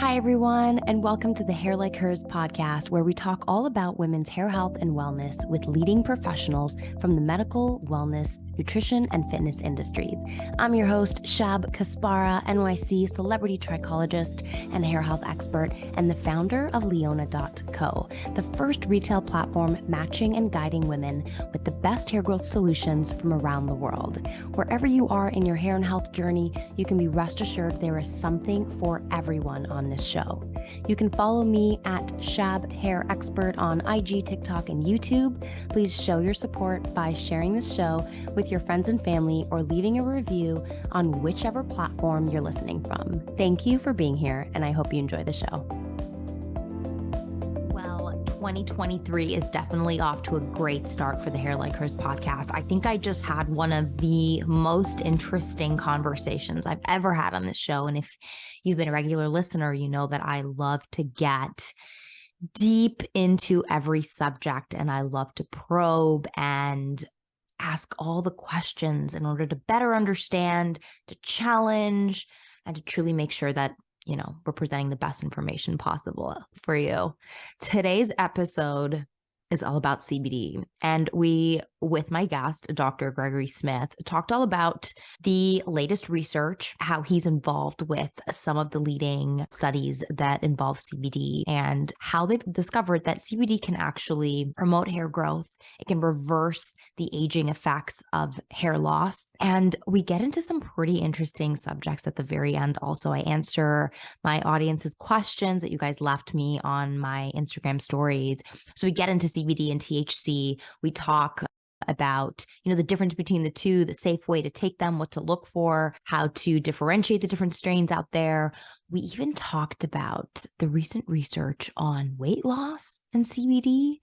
Hi, everyone, and welcome to the Hair Like Hers podcast, where we talk all about women's hair health and wellness with leading professionals from the medical, wellness, nutrition, and fitness industries. I'm your host, Shab Kaspara, NYC celebrity trichologist and hair health expert, and the founder of Leona.co, the first retail platform matching and guiding women with the best hair growth solutions from around the world. Wherever you are in your hair and health journey, you can be rest assured there is something for everyone on this show. You can follow me at Shab Hair Expert on IG, TikTok, and YouTube. Please show your support by sharing this show with your friends and family or leaving a review on whichever platform you're listening from. Thank you for being here, and I hope you enjoy the show. 2023 is definitely off to a great start for the Hair Like Hers podcast. I think I just had one of the most interesting conversations I've ever had on this show. And if you've been a regular listener, you know that I love to get deep into every subject and I love to probe and ask all the questions in order to better understand, to challenge, and to truly make sure that we're presenting the best information possible for you. Today's episode is all about CBD. And we, with my guest, Dr. Gregory Smith, talked all about the latest research, how he's involved with some of the leading studies that involve CBD, and how they've discovered that CBD can actually promote hair growth. It can reverse the aging effects of hair loss. And we get into some pretty interesting subjects at the very end. Also, I answer my audience's questions that you guys left me on my Instagram stories. So we get into CBD and THC. We talk about, the difference between the two, the safe way to take them, what to look for, how to differentiate the different strains out there. We even talked about the recent research on weight loss and CBD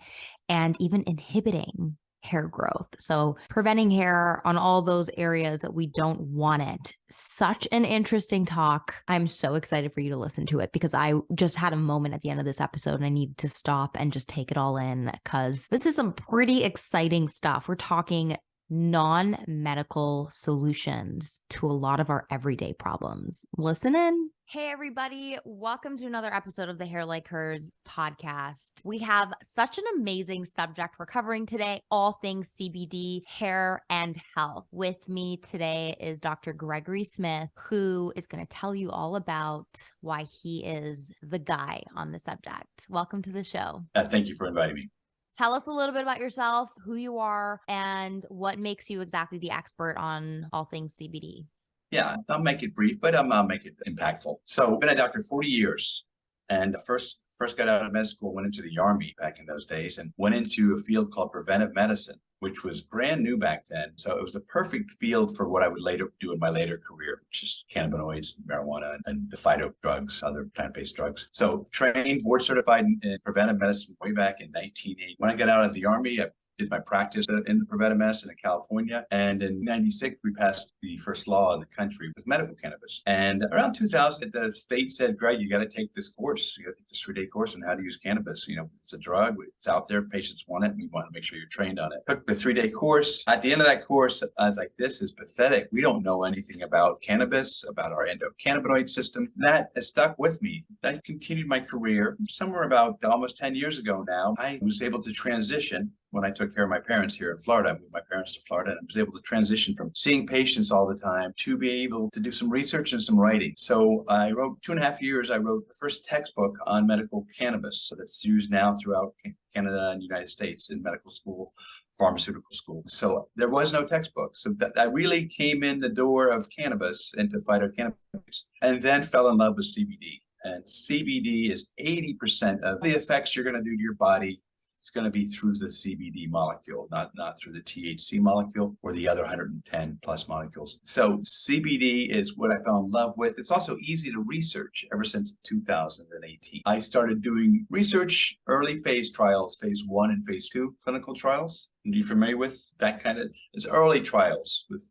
and even inhibiting hair growth. So preventing hair on all those areas that we don't want it. Such an interesting talk. I'm so excited for you to listen to it because I just had a moment at the end of this episode and I needed to stop and just take it all in because this is some pretty exciting stuff. We're talking non-medical solutions to a lot of our everyday problems. Listen in. Hey, everybody. Welcome to another episode of the Hair Like Hers podcast. We have such an amazing subject we're covering today, all things CBD, hair, and health. With me today is Dr. Gregory Smith, who is going to tell you all about why he is the guy on the subject. Welcome to the show. Thank you for inviting me. Tell us a little bit about yourself, who you are, and what makes you exactly the expert on all things CBD. Yeah, I'll make it brief, but I'll make it impactful. So I've been a doctor 40 years and first got out of med school, went into the Army back in those days and went into a field called Preventive Medicine, which was brand new back then. So it was the perfect field for what I would later do in my later career, which is cannabinoids, marijuana, and the phyto drugs, other plant-based drugs. So trained, board certified in preventive medicine way back in 1980. When I got out of the Army, I did my practice in the preventive medicine in California. And in 96, we passed the first law in the country with medical cannabis. And around 2000, the state said, Greg, you got to take this course. You got to take this 3-day course on how to use cannabis. It's a drug. It's out there. Patients want it. And we want to make sure you're trained on it. Took the 3-day course. At the end of that course, I was like, this is pathetic. We don't know anything about cannabis, about our endocannabinoid system. That has stuck with me. That continued my career. Somewhere about almost 10 years ago now, I was able to transition when I took care of my parents here in Florida. I moved my parents to Florida and I was able to transition from seeing patients all the time to be able to do some research and some writing. So I wrote 2.5 years. I wrote the first textbook on medical cannabis that's used now throughout Canada and the United States in medical school, pharmaceutical school. So there was no textbook. So that I really came in the door of cannabis into phytocannabinoids and then fell in love with CBD. And CBD is 80% of the effects you're going to do to your body. It's going to be through the CBD molecule, not through the THC molecule or the other 110 plus molecules. So CBD is what I fell in love with. It's also easy to research ever since 2018. I started doing research, early phase trials, phase 1 and phase 2 clinical trials. Are you familiar with that kind of? It's early trials with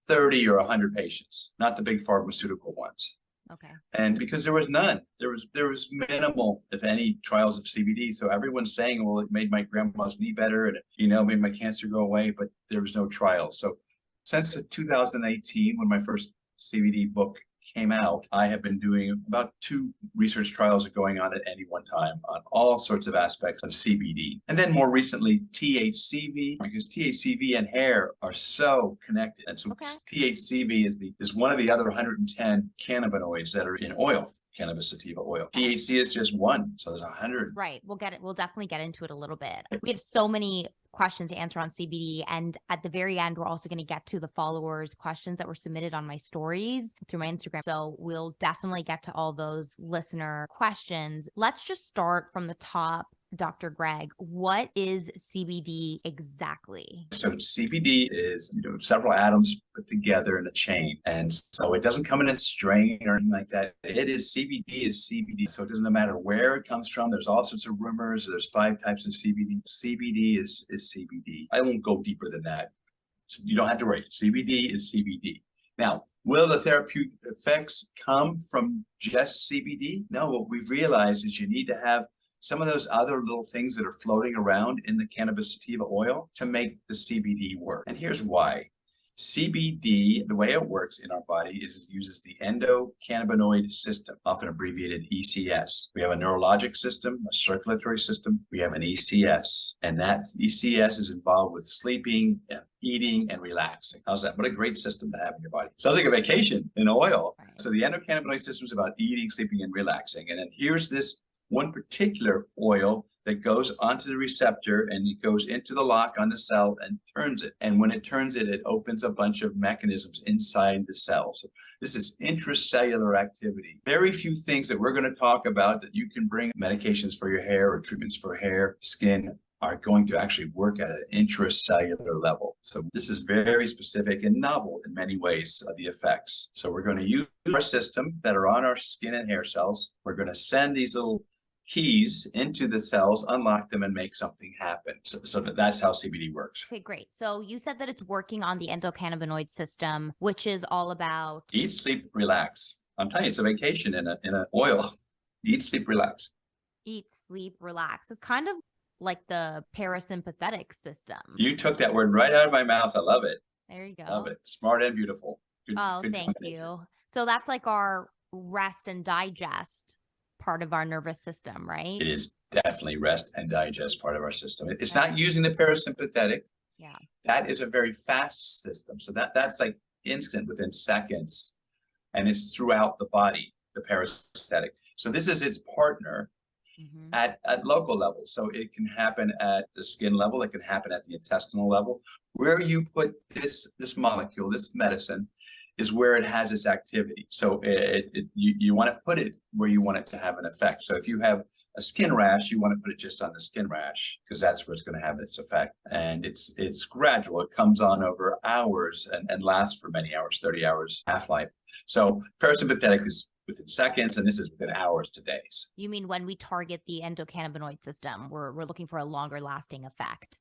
30 or 100 patients, not the big pharmaceutical ones. Okay. And because there was none, there was minimal, if any, trials of CBD. So everyone's saying, well, it made my grandma's knee better and, made my cancer go away, but there was no trial. So since 2018, when my first CBD book came out, I have been doing about 2 research trials going on at any one time on all sorts of aspects of CBD. And then more recently, THCV, because THCV and hair are so connected. And so THCV is one of the other 110 cannabinoids that are in oil, cannabis sativa oil. THC is just one, so there's 100. Right. We'll definitely get into it a little bit. We have so many questions to answer on CBD. And at the very end, we're also going to get to the followers' questions that were submitted on my stories through my Instagram. So we'll definitely get to all those listener questions. Let's just start from the top. Dr. Greg, what is CBD exactly? So CBD is, several atoms put together in a chain. And so it doesn't come in a strain or anything like that. It is CBD is CBD. So it doesn't matter where it comes from. There's all sorts of rumors. There's 5 types of CBD. CBD is CBD. I won't go deeper than that. So you don't have to worry. CBD is CBD. Now, will the therapeutic effects come from just CBD? No, what we've realized is you need to have some of those other little things that are floating around in the cannabis sativa oil to make the CBD work. And here's why. CBD, the way it works in our body is it uses the endocannabinoid system, often abbreviated ECS. We have a neurologic system, a circulatory system, we have an ECS, and that ECS is involved with sleeping, eating, and relaxing. How's that? What a great system to have in your body. Sounds like a vacation in oil. So the endocannabinoid system is about eating, sleeping, and relaxing. And then here's this one particular oil that goes onto the receptor and it goes into the lock on the cell and turns it. And when it turns it, it opens a bunch of mechanisms inside the cell. So this is intracellular activity. Very few things that we're going to talk about that you can bring medications for your hair or treatments for hair, skin, are going to actually work at an intracellular level. So this is very specific and novel in many ways of the effects. So we're going to use our system that are on our skin and hair cells. We're going to send these little keys into the cells, unlock them, and make something happen. So that's how CBD works. Okay, great. So you said that it's working on the endocannabinoid system, which is all about eat, sleep, relax. I'm telling you, it's a vacation in an oil. Eat, sleep, relax. Eat, sleep, relax. It's kind of like the parasympathetic system. You took that word right out of my mouth. I love it. There you go. Love it. Smart and beautiful. Good thank you. So that's like our rest and digest part of our nervous system, right? It is definitely rest and digest part of our system. It's not using the parasympathetic. Yeah. That is a very fast system. So that's like instant within seconds. And it's throughout the body, the parasympathetic. So this is its partner at local levels. So it can happen at the skin level. It can happen at the intestinal level. Where you put this molecule, this medicine, is where it has its activity. So you want to put it where you want it to have an effect. So if you have a skin rash, you want to put it just on the skin rash because that's where it's going to have its effect. And it's gradual. It comes on over hours and lasts for many hours, 30 hours half-life. So parasympathetic is within seconds, and this is within hours to days. You mean when we target the endocannabinoid system, we're looking for a longer lasting effect?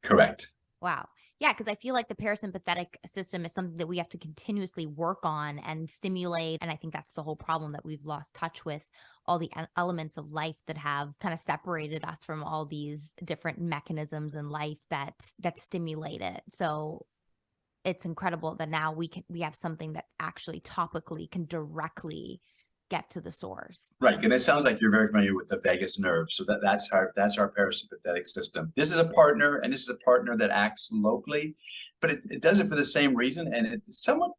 Correct. Wow. Yeah, because I feel like the parasympathetic system is something that we have to continuously work on and stimulate. And I think that's the whole problem, that we've lost touch with all the elements of life that have kind of separated us from all these different mechanisms in life that stimulate it. So it's incredible that now we have something that actually topically can directly get to the source. Right. And it sounds like you're very familiar with the vagus nerve. So that's our parasympathetic system. This is a partner, and this is a partner that acts locally, but it does it for the same reason. And it's somewhat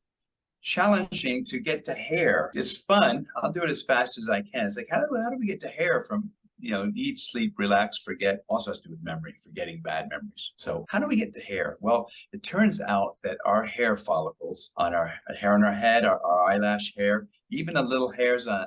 challenging to get to hair. It's fun. I'll do it as fast as I can. It's like, how do we get to hair from, eat, sleep, relax, forget? Also has to do with memory, forgetting bad memories. So how do we get to hair? Well, it turns out that our hair follicles on our hair on our head, our eyelash hair, even the little hairs on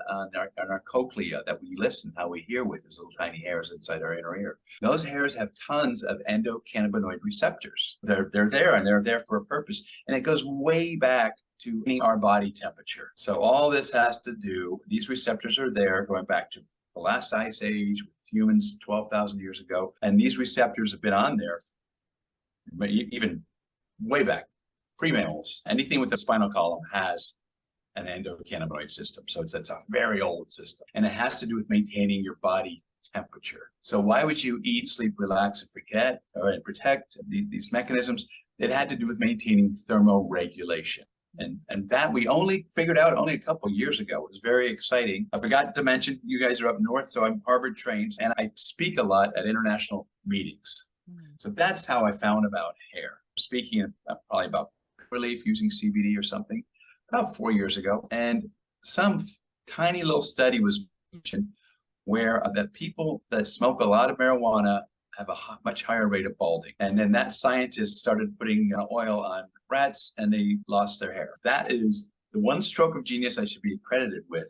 our cochlea that we listen, how we hear with, these little tiny hairs inside our inner ear. Those hairs have tons of endocannabinoid receptors. They're there, and they're there for a purpose. And it goes way back to our body temperature. So all this has to do, these receptors are there going back to the last ice age with humans 12,000 years ago. And these receptors have been on there even way back, pre-mammals. Anything with the spinal column has an endocannabinoid system. So it's a very old system. And it has to do with maintaining your body temperature. So why would you eat, sleep, relax, and forget and protect these mechanisms? It had to do with maintaining thermoregulation. And that we only figured out only a couple of years ago. It was very exciting. I forgot to mention, you guys are up north, so I'm Harvard trained, and I speak a lot at international meetings. So that's how I found about hair. Speaking probably about relief using CBD or something about 4 years ago. And some tiny little study was mentioned where that people that smoke a lot of marijuana have a much higher rate of balding. And then that scientist started putting oil on rats and they lost their hair. That is the one stroke of genius I should be credited with,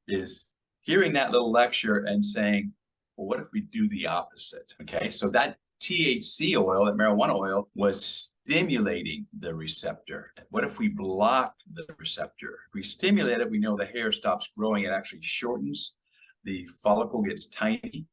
is hearing that little lecture and saying, well, what if we do the opposite? Okay, so that THC oil, that marijuana oil, was stimulating the receptor. What if we block the receptor? If we stimulate it, we know the hair stops growing. It actually shortens. The follicle gets tiny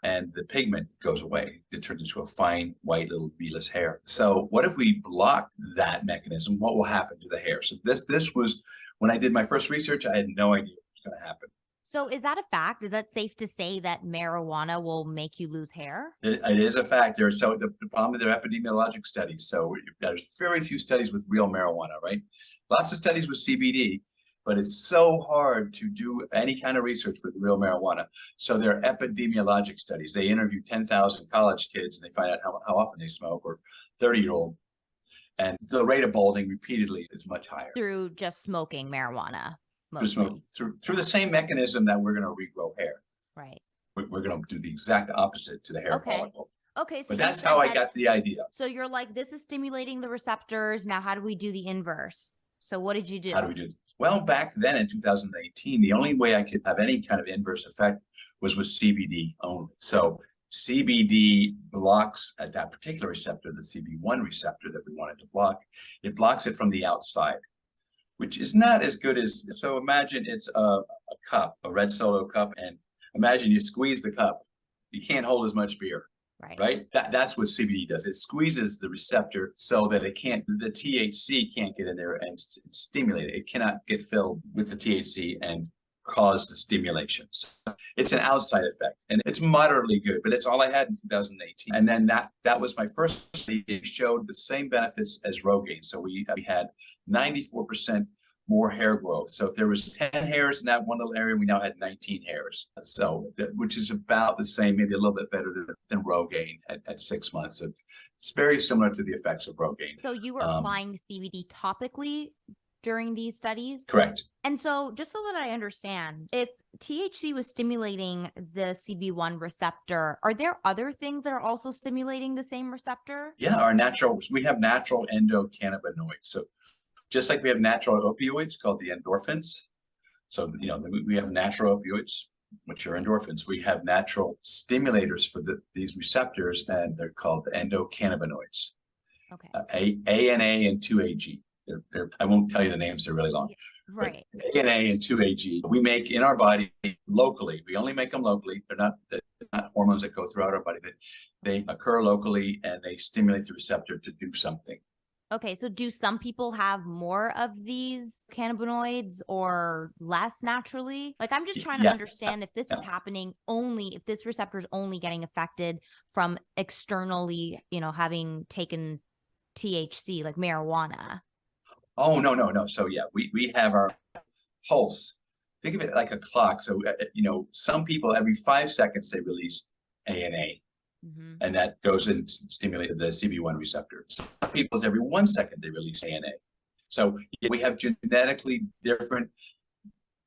and the pigment goes away. It turns into a fine, white, little beadless hair. So what if we block that mechanism? What will happen to the hair? So this was, when I did my first research, I had no idea what was going to happen. So is that a fact? Is that safe to say that marijuana will make you lose hair? It is a factor. So the problem with their epidemiologic studies. So there's very few studies with real marijuana, right? Lots of studies with CBD, but it's so hard to do any kind of research with real marijuana. So they're epidemiologic studies. They interview 10,000 college kids and they find out how often they smoke, or 30-year-old. And the rate of balding repeatedly is much higher. Through just smoking marijuana. Through the same mechanism that we're going to regrow hair. Right. We're going to do the exact opposite to the hair follicle. Okay. So but that's how I got the idea. So you're like, this is stimulating the receptors. Now, how do we do the inverse? So what did you do? How do we do it? Well, back then in 2018, the only way I could have any kind of inverse effect was with CBD only. So CBD blocks at that particular receptor, the CB1 receptor that we wanted to block. It blocks it from the outside, which is not as good as, so imagine it's a cup, a red Solo cup, and imagine you squeeze the cup. You can't hold as much beer, right? That's what CBD does. It squeezes the receptor so that the THC can't get in there and stimulate it. It cannot get filled with the THC and cause the stimulation. So it's an outside effect, and it's moderately good, but it's all I had in 2018. And then that was my first study. It showed the same benefits as Rogaine. So we had 94% more hair growth. So if there was 10 hairs in that one little area, we now had 19 hairs. So which is about the same, maybe a little bit better than Rogaine at 6 months. So it's very similar to the effects of Rogaine. So you were applying CBD topically during these studies? Correct. And so just so that I understand, if THC was stimulating the CB1 receptor, are there other things that are also stimulating the same receptor? Yeah, we have natural endocannabinoids. So just like we have natural opioids called the endorphins. So, we have natural opioids, which are endorphins. We have natural stimulators for these receptors, and they're called endocannabinoids. Okay. ANA and 2AG. I won't tell you the names, they're really long. Right. ANA and 2AG, we make in our body locally. We only make them locally. They're not hormones that go throughout our body. They occur locally and they stimulate the receptor to do something. Okay, so do some people have more of these cannabinoids or less naturally? Like, I'm just trying to understand if this is happening if this receptor is only getting affected from externally, having taken THC, like marijuana. Oh, no. So we have our pulse. Think of it like a clock. So, some people every 5 seconds, they release ANA. Mm-hmm. And that goes and stimulates the CB1 receptor. Some people, every 1 second, they release ANA. So we have genetically different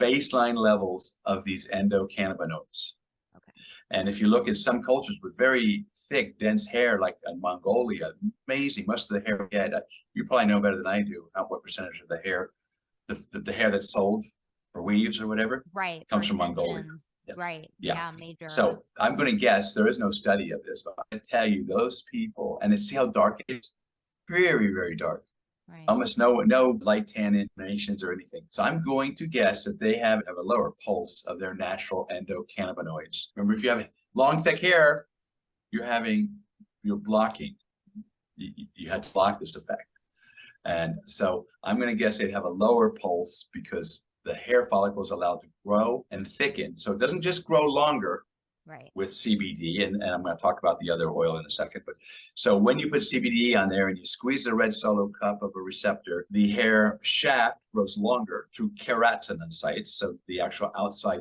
baseline levels of these endocannabinoids. Okay. And if you look at some cultures with very thick, dense hair, like in Mongolia, amazing, most of the hair we had, you probably know better than I do what percentage of the hair, the hair that's sold or weaves or whatever, comes from Mongolia. Yeah. Right. Yeah. Major. So I'm going to guess, there is no study of this, but I tell you, those people, and see how dark it is, very, very dark. Right. Almost no light tan intonations or anything. So I'm going to guess that they have a lower pulse of their natural endocannabinoids. Remember, if you have long, thick hair, you're blocking. You had to block this effect. And so I'm going to guess they'd have a lower pulse because the hair follicle is allowed to grow and thicken. So it doesn't just grow longer, Right. with CBD, and I'm going to talk about the other oil in a second. But so when you put CBD on there and you squeeze the red solo cup of a receptor, the hair shaft grows longer through keratinocytes. So the actual outside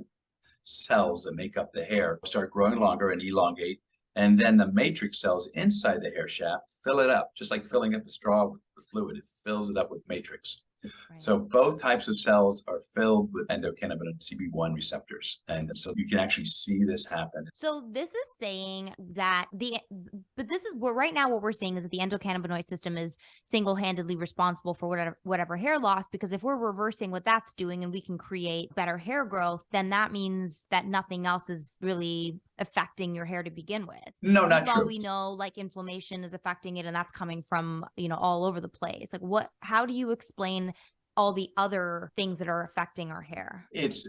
cells that make up the hair start growing longer and elongate. And then the matrix cells inside the hair shaft fill it up, just like filling up a straw with fluid. It fills it up with matrix. Right. So both types of cells are filled with endocannabinoid CB1 receptors. And so you can actually see this happen. So this is saying that but this is where right now what we're seeing is that the endocannabinoid system is single-handedly responsible for whatever hair loss, because if we're reversing what that's doing and we can create better hair growth, then that means that nothing else is really affecting your hair to begin with. No, not Meanwhile, true. we know like inflammation is affecting it, and that's coming from, all over the place. Like how do you explain all the other things that are affecting our hair? It's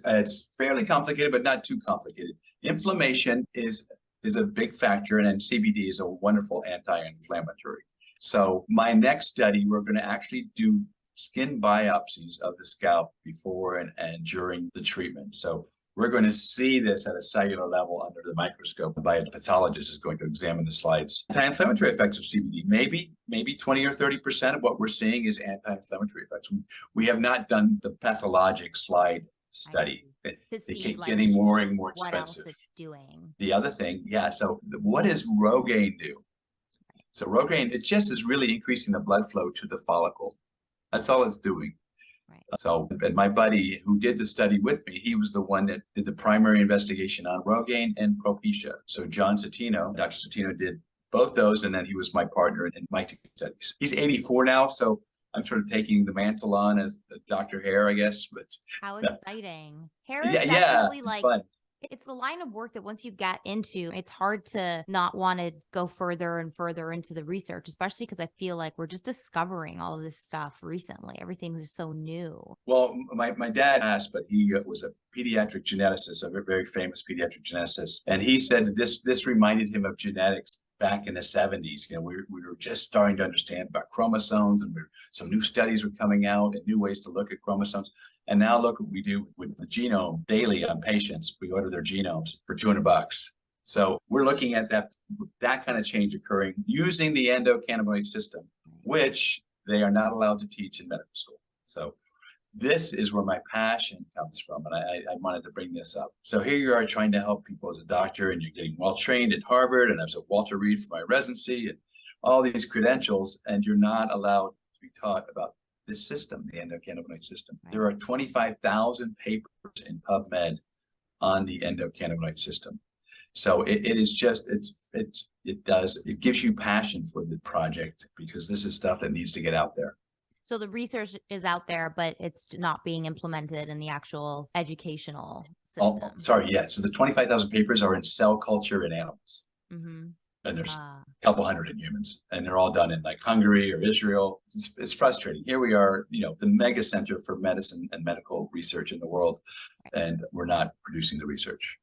fairly complicated, but not too complicated. Inflammation is a big factor, and CBD is a wonderful anti-inflammatory. So my next study, we're going to actually do skin biopsies of the scalp before and during the treatment. So we're going to see this at a cellular level under the microscope. The biopathologist is going to examine the slides. Anti-inflammatory effects of CBD, maybe 20 or 30% of what we're seeing is anti-inflammatory effects. We have not done the pathologic slide study. They keep getting more and more expensive. What else it's doing. The other thing, so what does Rogaine do? So Rogaine, it just is really increasing the blood flow to the follicle. That's all it's doing. Right. So, and my buddy who did the study with me, he was the one that did the primary investigation on Rogaine and Propecia. So John Cetino, Dr. Cetino did both those, and then he was my partner in my two studies. He's 84 now, so I'm sort of taking the mantle on as Dr. Hair, I guess. But how exciting. Hair is yeah, definitely it's like fun. It's the line of work that once you get into, it's hard to not want to go further and further into the research, especially because I feel like we're just discovering all of this stuff recently. Everything's just so new. Well, my dad asked, but he was a pediatric geneticist, a very famous pediatric geneticist. And he said that this reminded him of genetics back in the 70s. We were just starting to understand about chromosomes, and some new studies were coming out and new ways to look at chromosomes. And now look what we do with the genome daily on patients. We order their genomes for $200. So we're looking at that kind of change occurring using the endocannabinoid system, which they are not allowed to teach in medical school. So this is where my passion comes from, and I wanted to bring this up. So here you are trying to help people as a doctor, and you're getting well trained at Harvard, and I was at Walter Reed for my residency, and all these credentials, and you're not allowed to be taught about this system, the endocannabinoid system. Right. There are 25,000 papers in PubMed on the endocannabinoid system. So it gives you passion for the project, because this is stuff that needs to get out there. So the research is out there, but it's not being implemented in the actual educational system. Oh, sorry, yeah. So the 25,000 papers are in cell culture in animals. Mm-hmm. And there's a couple hundred in humans, and they're all done in like Hungary or Israel. It's frustrating. Here we are, the mega center for medicine and medical research in the world, right, and we're not producing the research.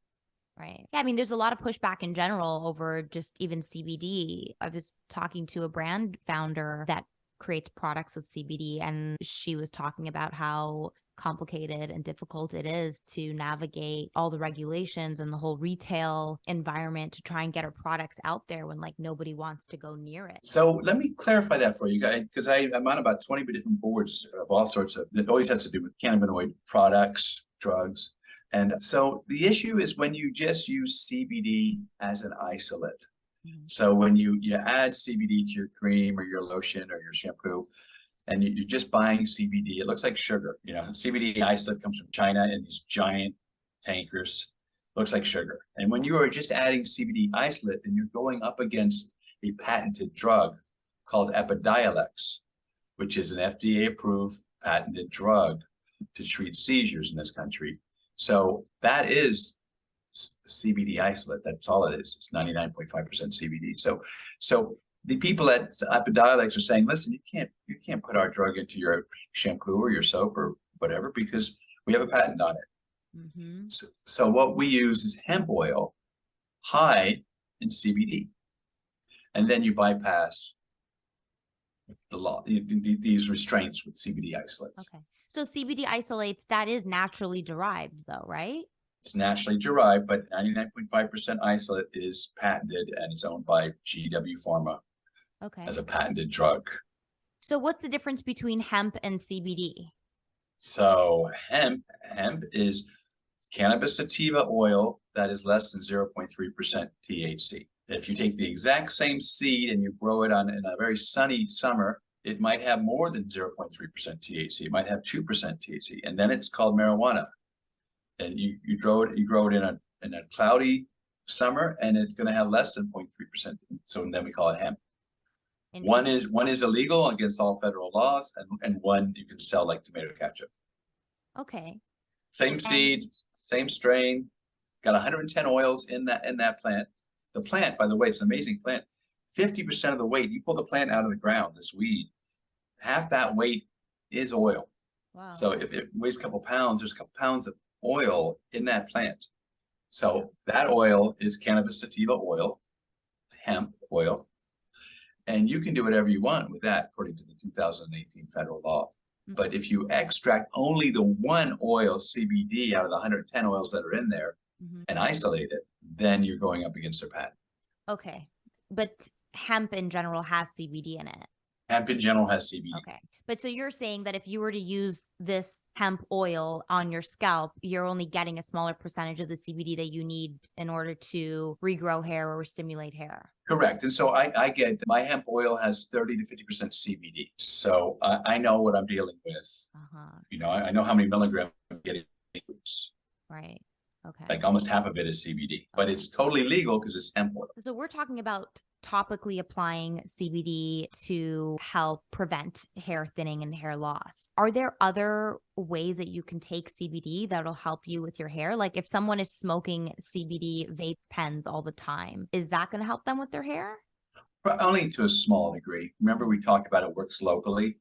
Right. Yeah, I mean, there's a lot of pushback in general over just even CBD. I was talking to a brand founder that creates products with CBD, and she was talking about how complicated and difficult it is to navigate all the regulations and the whole retail environment to try and get her products out there when like nobody wants to go near it. So let me clarify that for you guys, because I'm on about 20 different boards of all sorts of, it always has to do with cannabinoid products, drugs. And so the issue is when you just use CBD as an isolate. Mm-hmm. So when you add CBD to your cream or your lotion or your shampoo, and you're just buying CBD, it looks like sugar. CBD isolate comes from China in these giant tankers, looks like sugar. And when you are just adding CBD isolate, then you're going up against a patented drug called Epidiolex, which is an FDA-approved patented drug to treat seizures in this country. So that is CBD isolate. That's all it is. It's 99.5% CBD. So the people at Epidiolex are saying, listen, you can't put our drug into your shampoo or your soap or whatever, because we have a patent on it. Mm-hmm. So what we use is hemp oil high in CBD, and then you bypass the law, these restraints with CBD isolates. Okay. So CBD isolates, that is naturally derived though, right? It's naturally derived, but 99.5% isolate is patented and is owned by GW Pharma as a patented drug. So what's the difference between hemp and CBD? So hemp is cannabis sativa oil that is less than 0.3% THC. If you take the exact same seed and you grow it in a very sunny summer, it might have more than 0.3% THC. It might have 2% THC, and then it's called marijuana. And you grow it in a cloudy summer, and it's going to have less than 0.3%. So then we call it hemp. One is illegal against all federal laws, and one you can sell like tomato ketchup. Okay. Same seed, same strain, got 110 oils in that plant. The plant, by the way, it's an amazing plant. 50% of the weight, you pull the plant out of the ground, this weed, half that weight is oil. Wow. So if it weighs a couple pounds, there's a couple pounds of oil in that plant. So that oil is cannabis sativa oil, hemp oil, and you can do whatever you want with that according to the 2018 federal law. But if you extract only the one oil, CBD, out of the 110 oils that are in there and isolate it, then you're going up against their patent. Okay. But hemp in general has CBD in it. Hemp in general has CBD. Okay. But so you're saying that if you were to use this hemp oil on your scalp, you're only getting a smaller percentage of the CBD that you need in order to regrow hair or stimulate hair. Correct. And so I get my hemp oil has 30 to 50% CBD. So I know what I'm dealing with. You know, I know how many milligrams I'm getting. Right. Okay. Like almost half of it is CBD, but it's totally legal because it's hemp oil. So we're talking about topically applying CBD to help prevent hair thinning and hair loss. Are there other ways that you can take CBD that'll help you with your hair? Like if someone is smoking CBD vape pens all the time, is that going to help them with their hair? But only to a small degree. Remember, we talked about it works locally.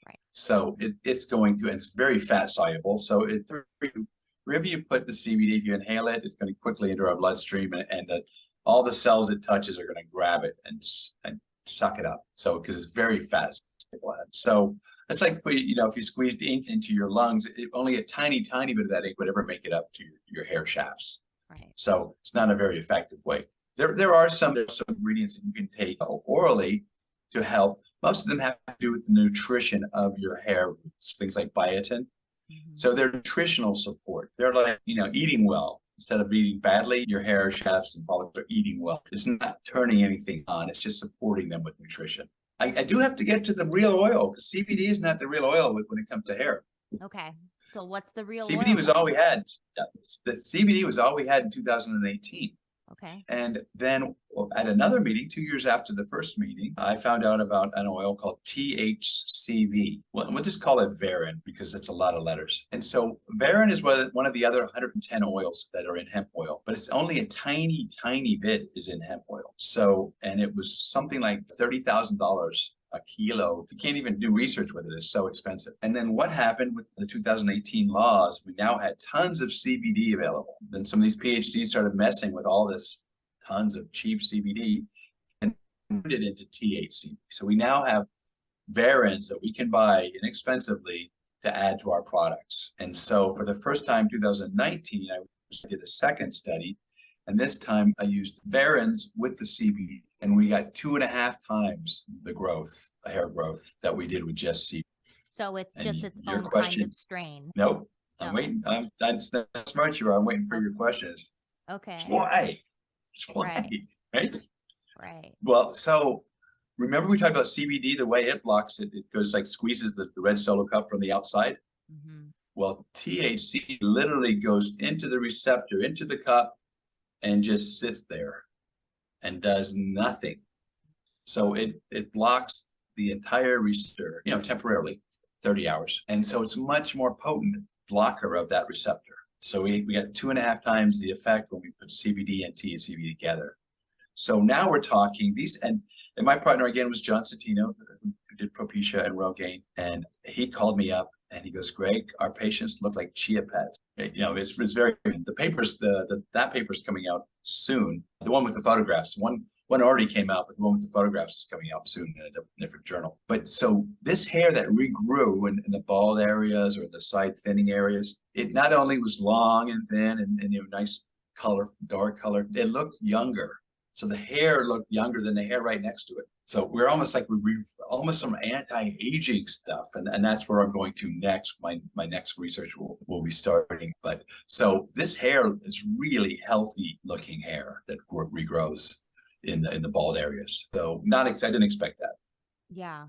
Right. So it's going to, and it's very fat soluble. So wherever you put the CBD, if you inhale it, it's going to quickly enter our bloodstream, and all the cells it touches are going to grab it and suck it up. So because it's very fat soluble. So it's like, you know, if you squeeze the ink into your lungs, only a tiny bit of that ink would ever make it up to your hair shafts. Right. So it's not a very effective way. There are some ingredients that you can take orally to help. Most of them have to do with the nutrition of your hair roots, things like biotin. So they're nutritional support. They're like, you know, eating well. Instead of eating badly, your hair shafts and follicles are eating well. It's not turning anything on. It's just supporting them with nutrition. I do have to get to the real oil because CBD is not the real oil when it comes to hair. Okay. So what's the real CBD oil? was all we had. The CBD was all we had in 2018. Okay. And then at another meeting, 2 years after the first meeting, I found out about an oil called THCV. Well, we'll just call it VARIN because it's a lot of letters. And so VARIN is one of the other 110 oils that are in hemp oil, but it's only a tiny bit is in hemp oil. So, and it was something like $30,000 a kilo. You can't even do research with it. It's so expensive. And then what happened with the 2018 laws, we now had tons of CBD available. Then some of these PhDs started messing with all this tons of cheap CBD and turned it into THC. So we now have VARINs that we can buy inexpensively to add to our products. And so for the first time, 2019, I did a second study. And this time I used VARINs with the CBD, and we got 2.5 times the hair growth that we did with just CBD. So it's And just its your own question, kind of strain. Nope. No. I'm waiting. That's smart you are. I'm waiting for your questions. Okay. Why? Right. Right. Well, so remember we talked about CBD, the way it blocks it, it goes like squeezes the red solo cup from the outside. Well, THC literally goes into the receptor, into the cup, and just sits there and does nothing. So it blocks the entire receptor, you know, temporarily, 30 hours. And so it's much more potent blocker of that receptor. So we got 2.5 times the effect when we put CBD and THCV together. So now we're talking these, and my partner again was John Citino, who did Propecia and Rogaine, and he called me up And he goes, Greg, our patients look like chia pets. It's very, the papers, that paper's coming out soon. The one with the photographs, one already came out, but the one with the photographs is coming out soon in a different journal. But so this hair that regrew in the bald areas or the side thinning areas, it not only was long and thin and nice color, dark color, it looked younger. So the hair looked younger than the hair right next to it. So we're almost like we're almost some anti-aging stuff. And that's where I'm going to next. My next research will be starting. But so this hair is really healthy looking hair that regrows in the bald areas. So I didn't expect that. Yeah.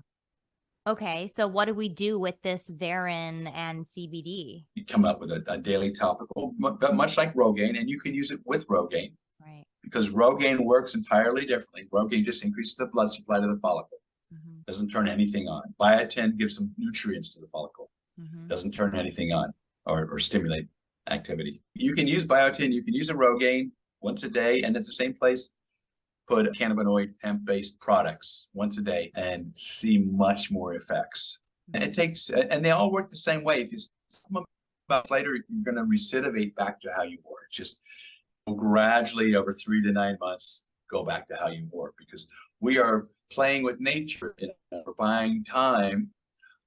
Okay. So what do we do with this VARIN and CBD? You come up with a daily topical, but much like Rogaine, and you can use it with Rogaine. Right. Because Rogaine works entirely differently. Rogaine just increases the blood supply to the follicle. Mm-hmm. Doesn't turn anything on. Biotin gives some nutrients to the follicle. Mm-hmm. Doesn't turn anything on or stimulate activity. You can use biotin, you can use a Rogaine once a day, and at the same place, put cannabinoid hemp-based products once a day and see much more effects. Mm-hmm. And they all work the same way. If you about later, you're going to recidivate back to how you were. It's just gradually over 3 to 9 months go back to how you were, because we are playing with nature and we're buying time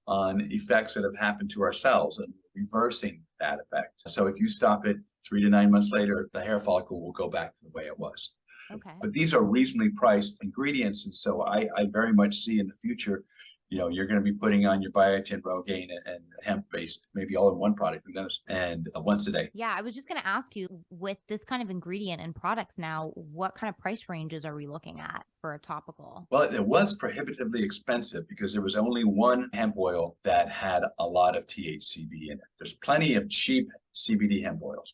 on effects that have happened to ourselves and reversing that effect. So if you stop it 3 to 9 months later, the hair follicle will go back to the way it was. Okay. But these are reasonably priced ingredients, and so I very much see in the future, you're going to be putting on your biotin, Rogaine, and hemp-based, maybe all in one product, who knows, and once a day. Yeah, I was just going to ask you, with this kind of ingredient and products now, what kind of price ranges are we looking at for a topical? Well, it was prohibitively expensive because there was only one hemp oil that had a lot of THCV in it. There's plenty of cheap CBD hemp oils,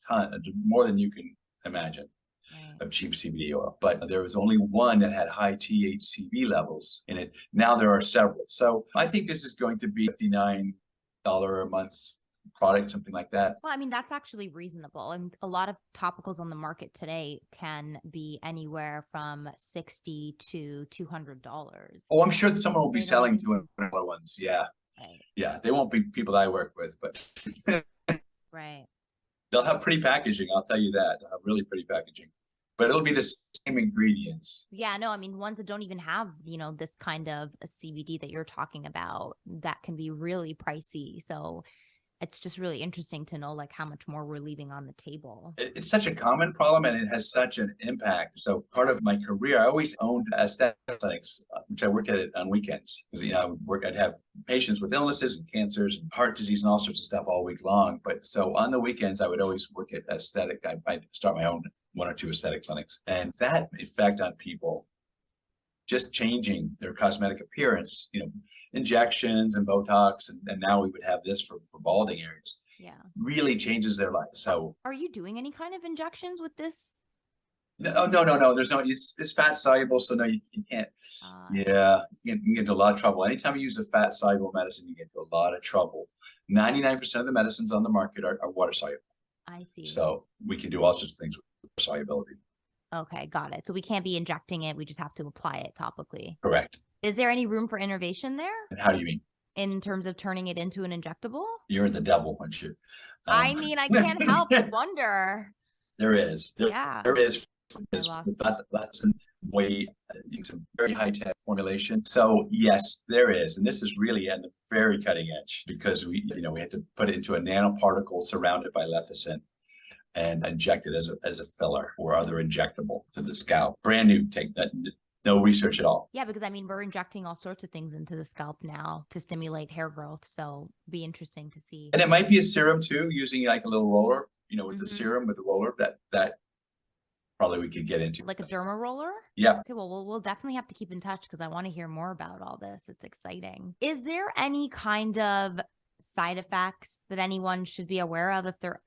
more than you can imagine. Right. Of cheap CBD oil, but there was only one that had high THCV levels in it. Now there are several. So I think this is going to be $59 a month product, something like that. Well, I mean, that's actually reasonable. And a lot of topicals on the market today can be anywhere from $60 to $200. Oh, I'm sure that someone will be selling $200 ones. Yeah. Right. Yeah. They won't be people that I work with, but right. They'll have pretty packaging. I'll tell you that. They'll have really pretty packaging, but it'll be the same ingredients. Yeah, no, I mean, ones that don't even have, this kind of a CBD that you're talking about, that can be really pricey. So it's just really interesting to know like how much more we're leaving on the table. It's such a common problem and it has such an impact. So part of my career, I always owned aesthetic clinics, which I worked at it on weekends. Because I'd have patients with illnesses and cancers and heart disease and all sorts of stuff all week long. But so on the weekends, I would always work at aesthetic. I'd start my own 1 or 2 aesthetic clinics, and that effect on people, just changing their cosmetic appearance, injections and Botox, and now we would have this for balding areas. Yeah, really changes their life. So, are you doing any kind of injections with this? No. There's no. It's fat soluble, so no, you can't. Yeah, you get into a lot of trouble. Anytime you use a fat soluble medicine, you get into a lot of trouble. 99% of the medicines on the market are water soluble. I see. So we can do all sorts of things with solubility. Okay, got it. So we can't be injecting it. We just have to apply it topically. Correct. Is there any room for innovation there? And how do you mean? In terms of turning it into an injectable? You're the devil, aren't you? I mean, I can't help but wonder. There is. There is. That's way some very high tech formulation. So yes, there is, and this is really at the very cutting edge, because we had to put it into a nanoparticle surrounded by lecithin and inject it as a filler or other injectable to the scalp. Brand new technique. No research at all. Yeah, because I mean, we're injecting all sorts of things into the scalp now to stimulate hair growth. So it'd be interesting to see. And it might be a serum too, using like a little roller, with the serum, with the roller, that probably we could get into. Like a derma roller? Yeah. Okay, well, we'll definitely have to keep in touch because I want to hear more about all this. It's exciting. Is there any kind of side effects that anyone should be aware of if they're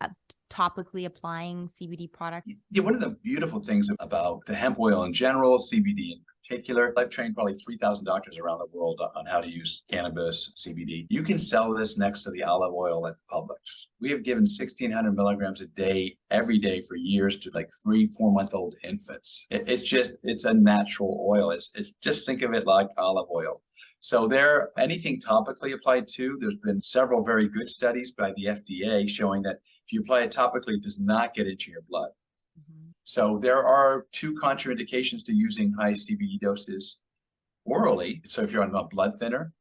topically applying CBD products? Yeah, one of the beautiful things about the hemp oil in general, CBD in particular, I've trained probably 3,000 doctors around the world on how to use cannabis, CBD. You can sell this next to the olive oil at the Publix. We have given 1,600 milligrams a day, every day for years to like 3-4-month-old infants. It's a natural oil. It's just think of it like olive oil. So anything topically applied to, there's been several very good studies by the FDA showing that if you apply it topically, it does not get into your blood. So there are 2 contraindications to using high CBD doses orally. So if you're on a blood thinner,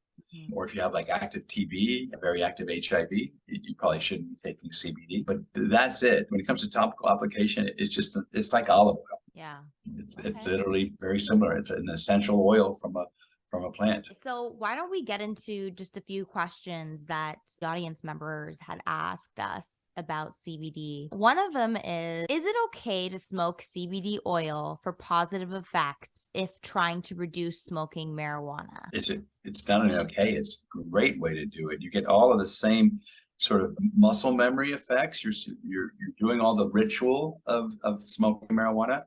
or if you have like active TB, a very active HIV, you probably shouldn't be taking CBD. But that's it. When it comes to topical application, it's like olive oil. Yeah. It's literally very similar. It's an essential oil from a plant. So why don't we get into just a few questions that the audience members had asked us about CBD. One of them is it okay to smoke CBD oil for positive effects if trying to reduce smoking marijuana? It's not only okay, it's a great way to do it. You get all of the same sort of muscle memory effects. You're doing all the ritual of smoking marijuana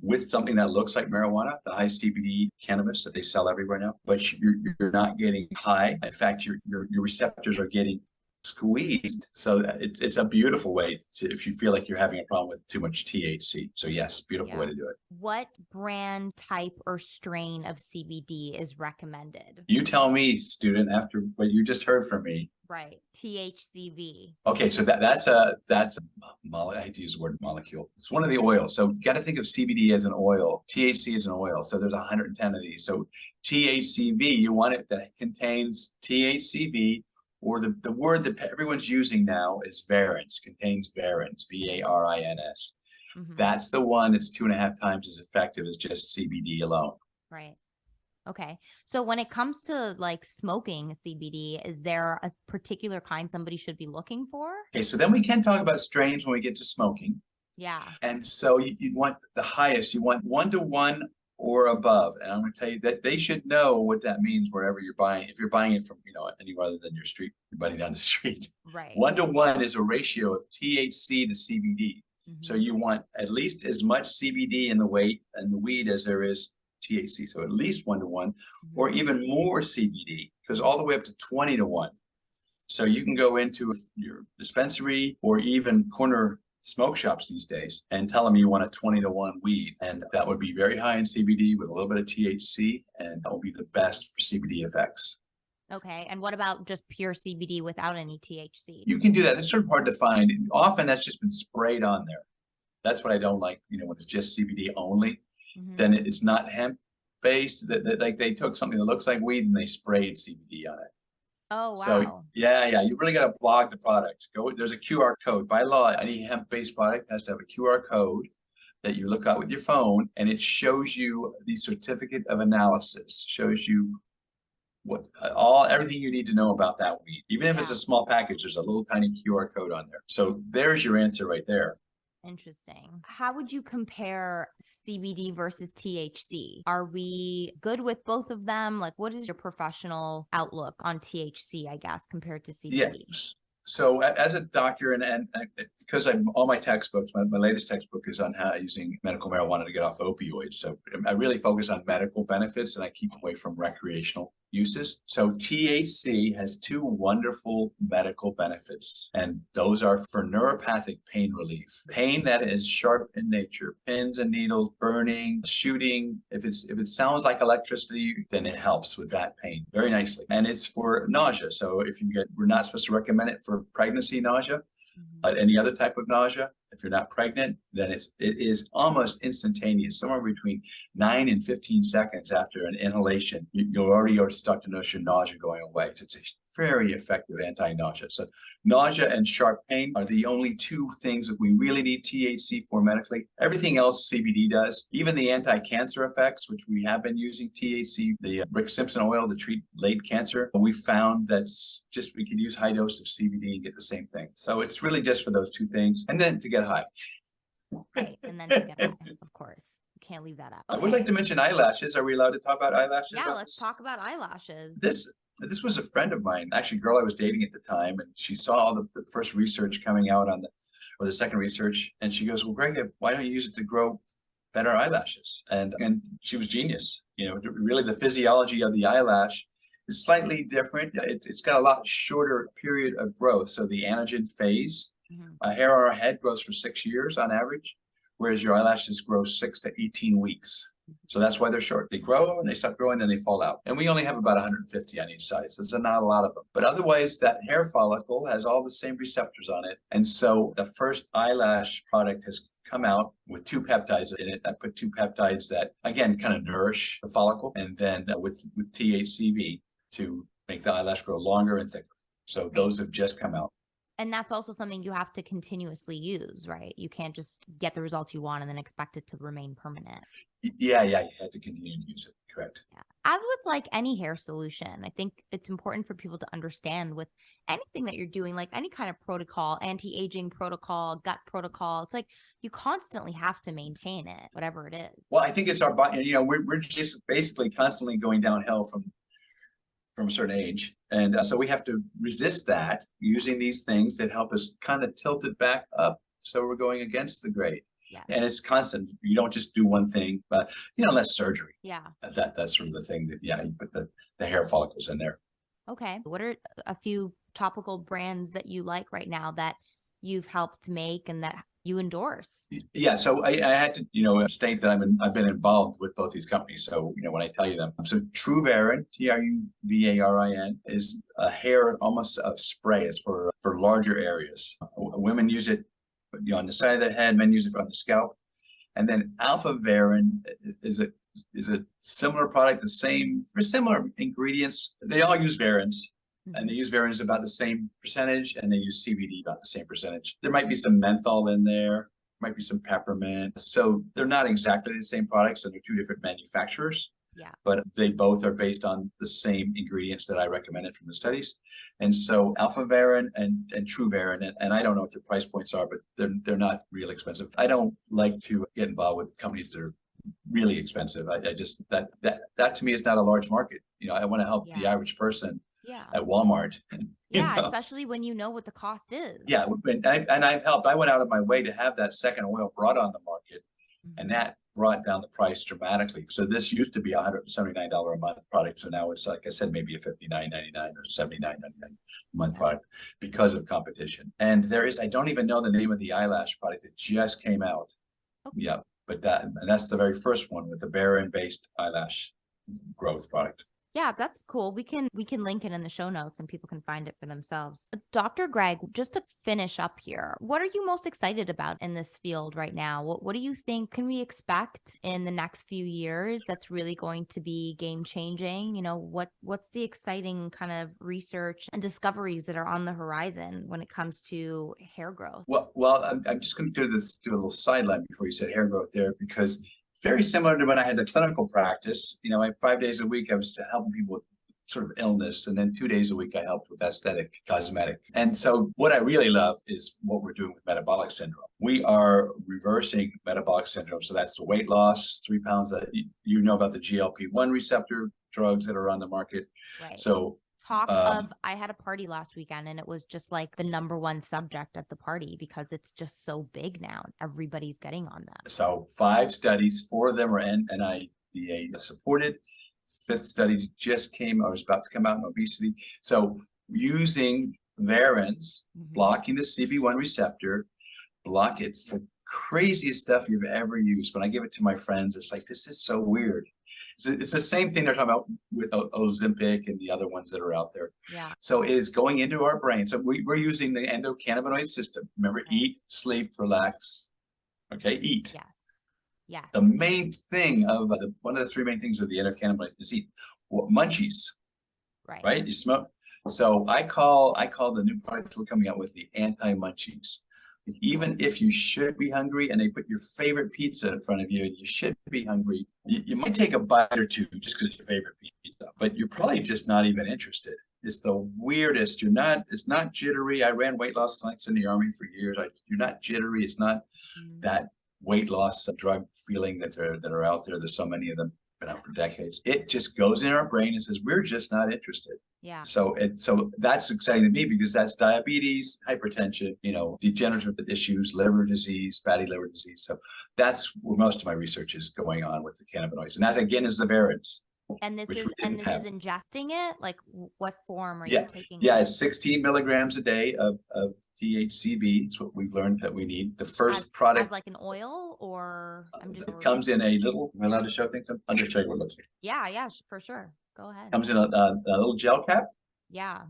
with something that looks like marijuana, the high CBD cannabis that they sell everywhere now, but you're not getting high. In fact, your receptors are getting squeezed. So it's a beautiful way if you feel like you're having a problem with too much THC. So yes, beautiful way to do it. What brand, type, or strain of CBD is recommended? You tell me, student, after what you just heard from me. Right. THCV. Okay, so that's I hate to use the word molecule. It's one of the oils. So you got to think of CBD as an oil, THC as an oil. So there's 110 of these. So THCV, you want it that contains THCV, or the word that everyone's using now is VARINs, contains VARINs, VARINS. That's the one that's 2.5 times as effective as just CBD alone. Right. Okay. So when it comes to like smoking CBD, is there a particular kind somebody should be looking for? Okay, so then we can talk about strains when we get to smoking. Yeah. And so you'd want the highest, you want 1-to-1 or above. And I'm going to tell you that they should know what that means wherever you're buying. If you're buying it from, anywhere other than your buddy down the street. Right. 1-to-1 is a ratio of THC to CBD. So you want at least as much CBD in the weed as there is THC. So at least 1-to-1, or even more CBD, because all the way up to 20-to-1. So you can go into your dispensary or even corner smoke shops these days and tell them you want a 20-to-1 weed, and that would be very high in CBD with a little bit of THC, and that will be the best for CBD effects. Okay. And what about just pure CBD without any THC? You can do that. It's sort of hard to find. Often that's just been sprayed on there. That's what I don't like, when it's just CBD only, then it's not hemp based. Like they took something that looks like weed and they sprayed CBD on it. Oh, wow. So yeah, you really got to blog the product. There's a QR code. By law, any hemp-based product has to have a QR code that you look at with your phone, and it shows you the certificate of analysis, shows you everything you need to know about that weed. Even if it's a small package, there's a little tiny QR code on there. So there's your answer right there. Interesting. How would you compare CBD versus THC? Are we good with both of them? Like, what is your professional outlook on THC, I guess, compared to CBD? Yes. So as a doctor, and because all my textbooks, my latest textbook is on how using medical marijuana to get off opioids. So I really focus on medical benefits, and I keep away from recreational uses. So THC has 2 wonderful medical benefits, and those are for neuropathic pain relief. Pain that is sharp in nature, pins and needles, burning, shooting. If it sounds like electricity, then it helps with that pain very nicely. And it's for nausea. So we're not supposed to recommend it for pregnancy nausea, but any other type of nausea. If you're not pregnant, then it is almost instantaneous, somewhere between 9 and 15 seconds after an inhalation. You already start to notice your nausea going away. So it's a very effective anti-nausea. So nausea and sharp pain are the only 2 things that we really need THC for medically. Everything else CBD does, even the anti-cancer effects, which we have been using THC, the Rick Simpson oil to treat late cancer. We found that we could use high dose of CBD and get the same thing. So it's really just for those 2 things, and then to get high. Right, and then to get high, of course. Can't leave that out. Okay. I would like to mention eyelashes. Are we allowed to talk about eyelashes? Yeah, let's talk about eyelashes. This was a friend of mine, actually a girl I was dating at the time, and she saw all the first research coming out or the second research, and she goes, "Well, Greg, why don't you use it to grow better eyelashes. And she was genius. Really the physiology of the eyelash is slightly different. It's got a lot shorter period of growth. So the anagen phase, hair on our head grows for 6 years on average, whereas your eyelashes grow 6 to 18 weeks. So that's why they're short. They grow and they stop growing, then they fall out. And we only have about 150 on each side, so there's not a lot of them. But otherwise, that hair follicle has all the same receptors on it. And so the first eyelash product has come out with 2 peptides in it. I put 2 peptides that, again, kind of nourish the follicle, and then with THCV to make the eyelash grow longer and thicker. So those have just come out. And that's also something you have to continuously use, right? You can't just get the results you want and then expect it to remain permanent. Yeah, you have to continue to use it. Correct. Yeah. As with like any hair solution, I think it's important for people to understand with anything that you're doing, like any kind of protocol, anti-aging protocol, gut protocol, it's like you constantly have to maintain it, whatever it is. Well, I think it's our body, we're just basically constantly going downhill from a certain age. And so we have to resist that using these things that help us kind of tilt it back up. So we're going against the grain. Yeah. And it's constant. You don't just do one thing, but less surgery. Yeah. That's sort of the thing that, you put the hair follicles in there. Okay. What are a few topical brands that you like right now that you've helped make and that you endorse? Yeah, so I had to, state that I've been involved with both these companies. So, when I tell you them, so VARIN, TRUVARIN, is a hair almost a spray. It's for larger areas. Women use it, on the side of the head. Men use it on the scalp. And then VARIN is a similar product, similar ingredients. They all use VARINs. And they use VARINs about the same percentage, and they use CBD about the same percentage. There might be some menthol in there, might be some peppermint. So they're not exactly the same products, and they're 2 different manufacturers. Yeah. But they both are based on the same ingredients that I recommended from the studies. And so VARIN and VARIN, and I don't know what their price points are, but they're not real expensive. I don't like to get involved with companies that are really expensive. I just that to me is not a large market. I want to help the average person. Yeah. At Walmart. Yeah, especially when you know what the cost is. Yeah, and I've helped. I went out of my way to have that second oil brought on the market, and that brought down the price dramatically. So this used to be a $179 a month product. So now it's, like I said, maybe a $59.99 or $79.99 a month product because of competition. And I don't even know the name of the eyelash product that just came out. Okay. Yeah, but that's the very first one with the VARIN-based eyelash growth product. Yeah, that's cool. We can link it in the show notes and people can find it for themselves. Dr. Greg, just to finish up here, what are you most excited about in this field right now? What do you think can we expect in the next few years that's really going to be game changing? What's the exciting kind of research and discoveries that are on the horizon when it comes to hair growth? Well, I'm just going to do a little sideline before you said hair growth there, because very similar to when I had the clinical practice. 5 days a week, I was helping people with sort of illness. And then 2 days a week, I helped with aesthetic cosmetic. And so what I really love is what we're doing with metabolic syndrome. We are reversing metabolic syndrome. So that's the weight loss, 3 pounds. You know about the GLP-1 receptor drugs that are on the market. Right. So I had a party last weekend and it was just like the #1 subject at the party because it's just so big now. Everybody's getting on that. So 5 studies, 4 of them are NIDA supported. 5th study just came or is about to come out in obesity. So using VARINs, blocking the CB1 receptor, it's the craziest stuff you've ever used. When I give it to my friends, it's like, this is so weird. It's the same thing they're talking about with Ozempic and the other ones that are out there. Yeah. So it is going into our brain. So we're using the endocannabinoid system. Remember, eat, sleep, relax. Okay, eat. Yeah. Yeah. The main thing of one of the 3 main things of the endocannabinoids is eat. Munchies. Right. You smoke. So I call the new products we're coming out with the anti-munchies. Even if you should be hungry and they put your favorite pizza in front of you and you should be hungry, you might take a bite or 2 just because it's your favorite pizza, but you're probably just not even interested. It's the weirdest. It's not jittery. I ran weight loss clinics in the Army for years. You're not jittery. It's not that weight loss drug feeling that are out there. There's so many of them. been out for decades. It just goes in our brain and says, we're just not interested. Yeah. So that's exciting to me because that's diabetes, hypertension, degenerative issues, liver disease, fatty liver disease. So that's where most of my research is going on with the cannabinoids. And that again is the VARINs. And this which is we didn't have. is ingesting it? Like what form are Yeah. you taking? Yeah, it's 16 milligrams a day of THCV. It's what we've learned that we need. The first product as like an oil, or it comes in a little. Am I allowed to show things? I'm going to show you what it looks like. Yeah, for sure. Go ahead. Comes in a little gel cap. Yeah.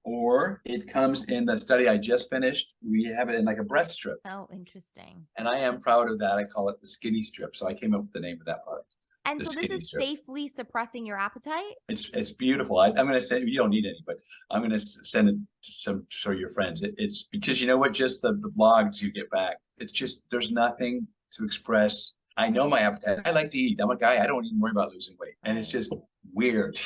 Or it comes in the study I just finished. We have it in like a breath strip. Oh, interesting. And I am proud of that. I call it the skinny strip. So I came up with the name of that product. And so this is safely suppressing your appetite? It's beautiful. I'm going to say, you don't need any, but I'm going to send it to show your friends. It's because you know what, just the blogs you get back, it's just, there's nothing to express. I know my appetite. I like to eat. I'm a guy, I don't even worry about losing weight. And it's just weird.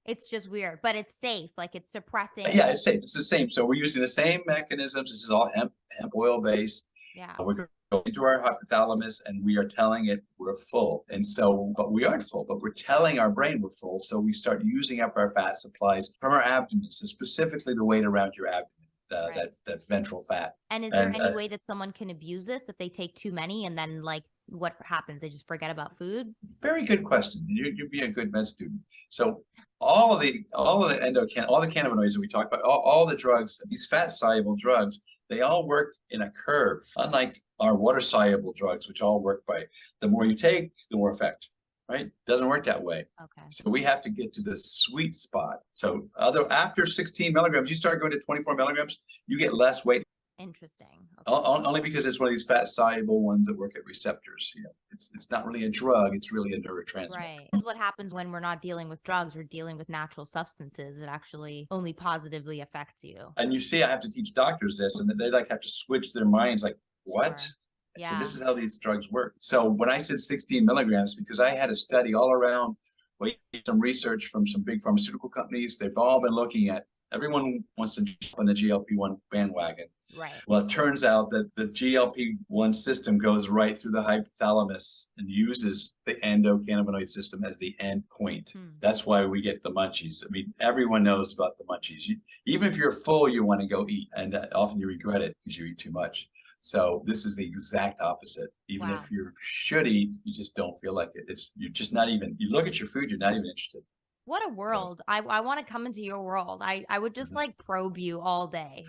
It's just weird, but it's safe. Like it's suppressing. Yeah, it's safe. It's the same. So we're using the same mechanisms. This is all hemp oil based. Yeah. We're going into our hypothalamus and we are telling it we're full. And so, but we aren't full, but we're telling our brain we're full. So we start using up our fat supplies from our abdomen. So specifically the weight around your abdomen, that ventral fat. And is there any way that someone can abuse this if they take too many and then like what happens? They just forget about food? Very good question. You'd be a good med student. So all the cannabinoids that we talk about, all the drugs, these fat soluble drugs, they all work in a curve, unlike our water soluble drugs, which all work by the more you take, the more effect, right? Doesn't work that way. Okay. So we have to get to the sweet spot. So after 16 milligrams, you start going to 24 milligrams, you get less weight. Interesting. Okay. Only because it's one of these fat soluble ones that work at receptors. It's not really a drug, it's really a neurotransmitter. Right. This is what happens when we're not dealing with drugs, we're dealing with natural substances. It actually only positively affects you. And you see, I have to teach doctors this, and they like have to switch their minds, like, what? Sure. Yeah. So this is how these drugs work. So when I said 16 milligrams, because I had a study all around, some research from some big pharmaceutical companies, they've all been looking at, everyone wants to jump on the GLP-1 bandwagon. Right. Well, it turns out that the GLP-1 system goes right through the hypothalamus and uses the endocannabinoid system as the end point. That's why we get the munchies. I mean, everyone knows about the munchies. Even if you're full, you want to go eat, and often you regret it because you eat too much. So this is the exact opposite. Even if you should eat, you just don't feel like it. You're just not even, you look at your food, you're not even interested. What a world. So, I want to come into your world. I would just like probe you all day.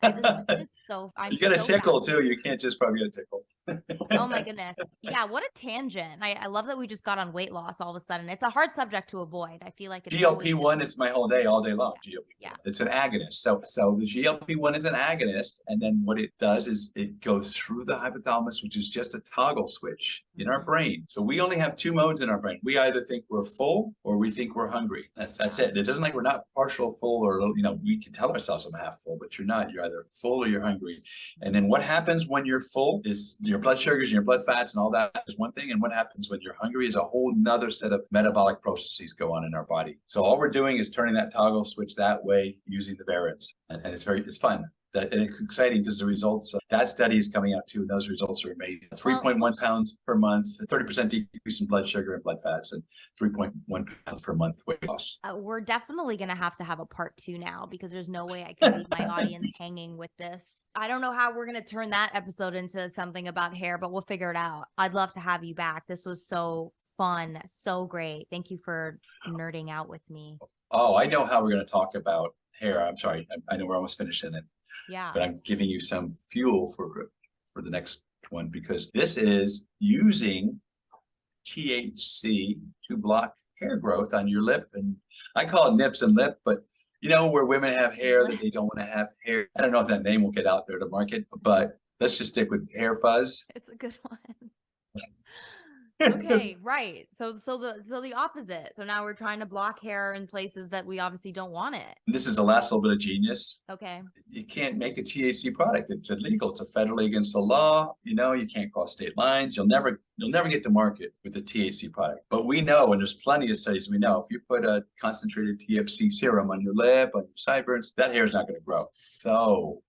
You got a tickle too. You can't just probably get a tickle. Oh my goodness. Yeah, what a tangent. I love that we just got on weight loss all of a sudden. It's a hard subject to avoid. I feel like it's GLP-1 is my whole day, all day long. Yeah. GLP-1. Yeah. It's an agonist. So the GLP-1 is an agonist, and then what it does is it goes through the hypothalamus, which is just a toggle switch in our brain. So we only have two modes in our brain. We either think we're full or we think we're hungry. That's it. It doesn't like we're not partial full, or we can tell ourselves I'm half full, but you're not. You're either full or you're hungry. And then what happens when you're full is your blood sugars and your blood fats and all that is one thing. And what happens when you're hungry is a whole nother set of metabolic processes go on in our body. So all we're doing is turning that toggle switch that way using the VARINs. And it's fun. And it's exciting because the results, that study is coming out too, and those results are amazing. 3.1 pounds per month, 30% decrease in blood sugar and blood fats, and 3.1 pounds per month weight loss. We're definitely going to have a part 2 now, because there's no way I can leave my audience hanging with this. I don't know how we're going to turn that episode into something about hair, but we'll figure it out. I'd love to have you back. This was so fun, so great. Thank you for nerding out with me. Oh, I know how we're going to talk about hair. I'm sorry. I know we're almost finishing it. Yeah. But I'm giving you some fuel for the next one, because this is using THC to block hair growth on your lip. And I call it nips and lip, but where women have hair that they don't want to have hair. I don't know if that name will get out there to market, but let's just stick with hair fuzz. It's a good one. Okay, right. So the opposite. So now we're trying to block hair in places that we obviously don't want it. This is the last little bit of genius. Okay. You can't make a THC product. It's illegal. It's federally against the law. You can't cross state lines. You'll never You'll never get to market with a THC product. But we know, and there's plenty of studies, we know if you put a concentrated THC serum on your lip, on your sideburns, that hair is not going to grow. So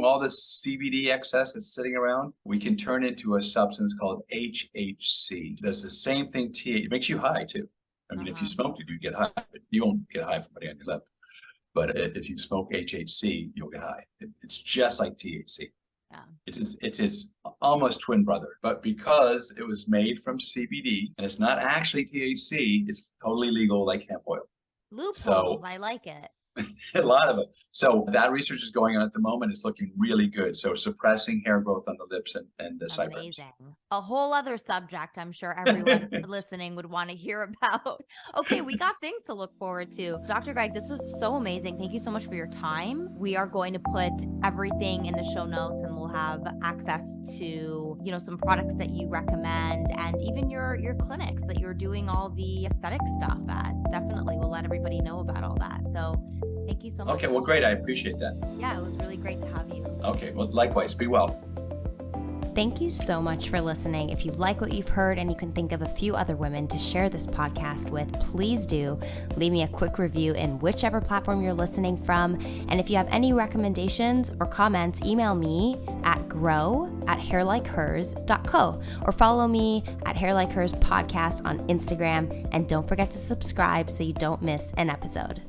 all this CBD excess that's sitting around, we can turn into a substance called HHC. Does the same thing. It makes you high too. I mean, if you smoked it, you get high, but you won't get high from putting it on your lip. But if you smoke HHC, you'll get high. It's just like THC. Yeah. It's his almost twin brother, but because it was made from CBD and it's not actually THC, it's totally legal like hemp oil. Loopholes, I like it. A lot of it. So that research is going on at the moment. It's looking really good. So suppressing hair growth on the lips and the sideburns. Amazing. A whole other subject I'm sure everyone listening would want to hear about. Okay, we got things to look forward to. Dr. Greg, this was so amazing. Thank you so much for your time. We are going to put everything in the show notes, and we'll have access to, some products that you recommend, and even your clinics that you're doing all the aesthetic stuff at. Definitely, we'll let everybody know about all that. So thank you so much. Okay, well, great. I appreciate that. Yeah, it was really great to have you. Okay, well, likewise. Be well. Thank you so much for listening. If you like what you've heard and you can think of a few other women to share this podcast with, please do leave me a quick review in whichever platform you're listening from. And if you have any recommendations or comments, email me at grow@hairlikehers.co or follow me at Hair Like Hers Podcast on Instagram. And don't forget to subscribe so you don't miss an episode.